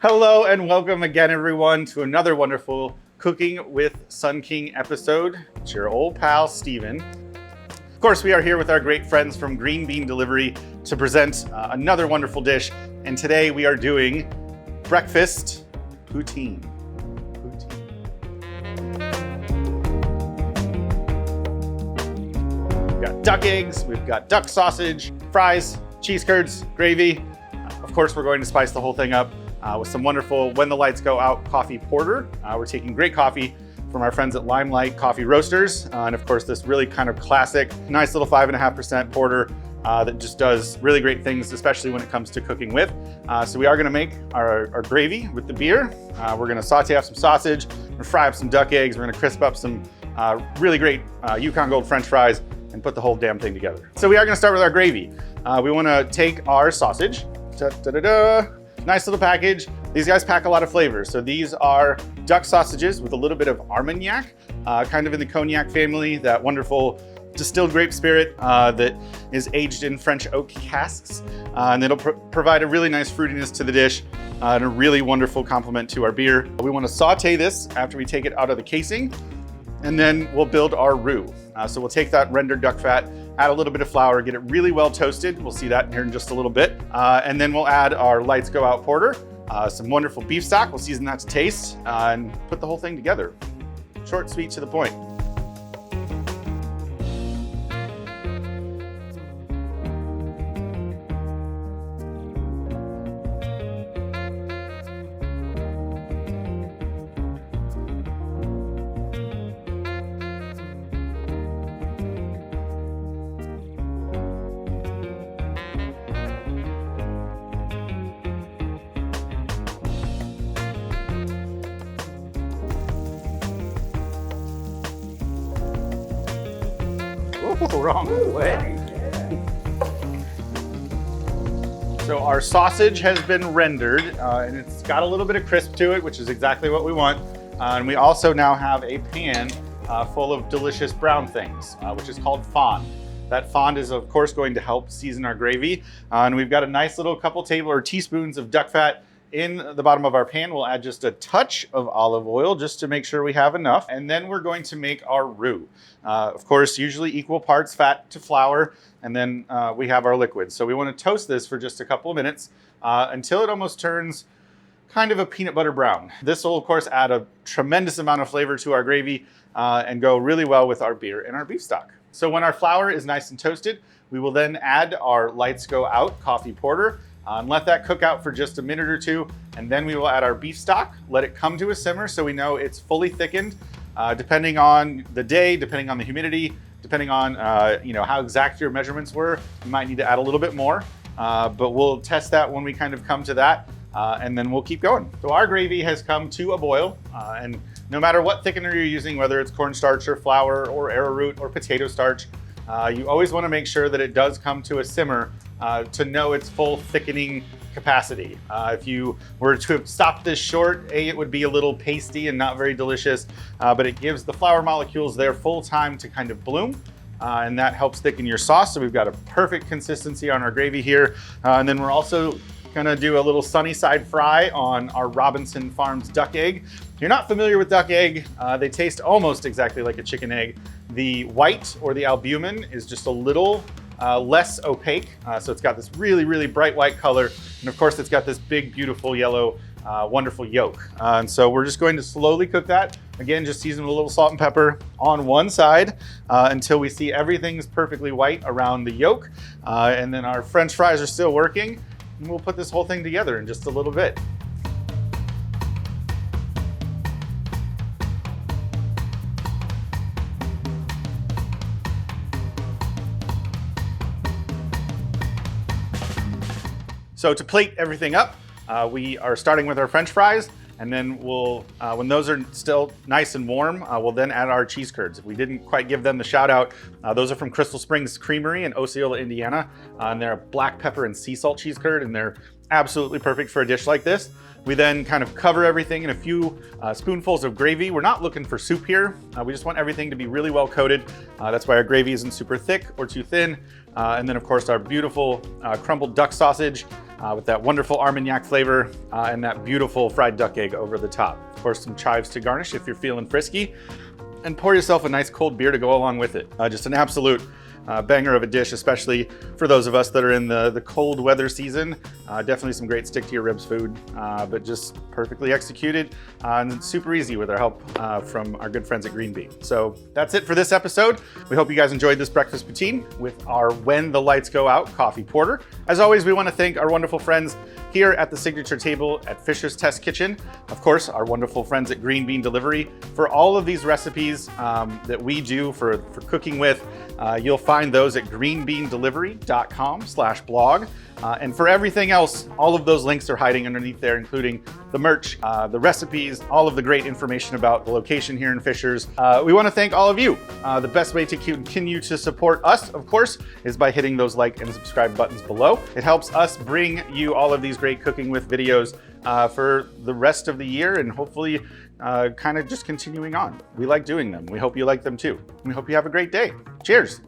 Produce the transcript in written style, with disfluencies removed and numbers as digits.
Hello and welcome again, everyone, to another wonderful Cooking with Sun King episode. It's your old pal, Steven. Of course, we are here with our great friends from Green Bean Delivery to present another wonderful dish. And today we are doing breakfast poutine. We've got duck eggs, we've got duck sausage, fries, cheese curds, gravy. Of course, we're going to spice the whole thing up with some wonderful When the Lights Go Out coffee porter. We're taking great coffee from our friends at Limelight Coffee Roasters. And of course, this really kind of classic, nice little 5.5% porter that just does really great things, especially when it comes to cooking with. So we are gonna make our gravy with the beer. We're gonna saute up some sausage, we're gonna fry up some duck eggs, we're gonna crisp up some really great Yukon Gold French fries and put the whole damn thing together. So we are gonna start with our gravy. We wanna take our sausage, nice little package. These guys pack a lot of flavors. So these are duck sausages with a little bit of Armagnac, kind of in the cognac family, that wonderful distilled grape spirit that is aged in French oak casks. And it'll provide a really nice fruitiness to the dish and a really wonderful complement to our beer. We want to saute this after we take it out of the casing, and then we'll build our roux. So we'll take that rendered duck fat, add a little bit of flour, get it really well toasted. We'll see that here in just a little bit. And then we'll add our Lights Go Out porter, some wonderful beef stock. We'll season that to taste and put the whole thing together. Short, sweet, to the point. Wrong way. So our sausage has been rendered and it's got a little bit of crisp to it, which is exactly what we want. And we also now have a pan full of delicious brown things, which is called fond. That fond is of course going to help season our gravy. And we've got a nice little couple teaspoons of duck fat in the bottom of our pan. We'll add just a touch of olive oil just to make sure we have enough. And then we're going to make our roux. Of course, usually equal parts fat to flour, and then we have our liquid. So we want to toast this for just a couple of minutes until it almost turns kind of a peanut butter brown. This will of course add a tremendous amount of flavor to our gravy and go really well with our beer and our beef stock. So when our flour is nice and toasted, we will then add our Lights Go Out coffee porter and let that cook out for just a minute or two. And then we will add our beef stock, let it come to a simmer so we know it's fully thickened. Depending on the day, depending on the humidity, depending on how exact your measurements were, you might need to add a little bit more. But we'll test that when we kind of come to that, and then we'll keep going. So our gravy has come to a boil, and no matter what thickener you're using, whether it's cornstarch or flour or arrowroot or potato starch, you always want to make sure that it does come to a simmer to know its full thickening capacity. If you were to have stopped this short, it would be a little pasty and not very delicious, but it gives the flour molecules their full time to kind of bloom, and that helps thicken your sauce. So we've got a perfect consistency on our gravy here. And then we're also gonna do a little sunny side fry on our Robinson Farms duck egg. If you're not familiar with duck egg, they taste almost exactly like a chicken egg. The white or the albumin is just a little less opaque. So it's got this really, really bright white color. And of course, it's got this big, beautiful yellow, wonderful yolk. And so we're just going to slowly cook that. Again, just season with a little salt and pepper on one side until we see everything's perfectly white around the yolk. And then our French fries are still working. And we'll put this whole thing together in just a little bit. So to plate everything up, we are starting with our French fries, and then we'll, when those are still nice and warm, we'll then add our cheese curds. If we didn't quite give them the shout out, those are from Crystal Springs Creamery in Osceola, Indiana, and they're a black pepper and sea salt cheese curd, and they're absolutely perfect for a dish like this. We then kind of cover everything in a few spoonfuls of gravy. We're not looking for soup here. We just want everything to be really well coated. That's why our gravy isn't super thick or too thin. And then of course our beautiful crumbled duck sausage with that wonderful Armagnac flavor and that beautiful fried duck egg over the top. Of course, some chives to garnish if you're feeling frisky. And pour yourself a nice cold beer to go along with it. Just an absolute banger of a dish, especially for those of us that are in the cold weather season. Definitely some great stick to your ribs food, but just perfectly executed and super easy with our help from our good friends at Green Bean. So that's it for this episode. We hope you guys enjoyed this breakfast poutine with our When the Lights Go Out coffee porter. As always, we want to thank our wonderful friends here at the signature table at Fisher's Test Kitchen. Of course, our wonderful friends at Green Bean Delivery for all of these recipes that we do for cooking with. You'll find those at greenbeandelivery.com/blog. And for everything else, all of those links are hiding underneath there, including the merch, the recipes, all of the great information about the location here in Fishers. We want to thank all of you. The best way to continue to support us, of course, is by hitting those like and subscribe buttons below. It helps us bring you all of these great cooking with videos for the rest of the year and hopefully kind of just continuing on. We like doing them. We hope you like them too. We hope you have a great day. Cheers.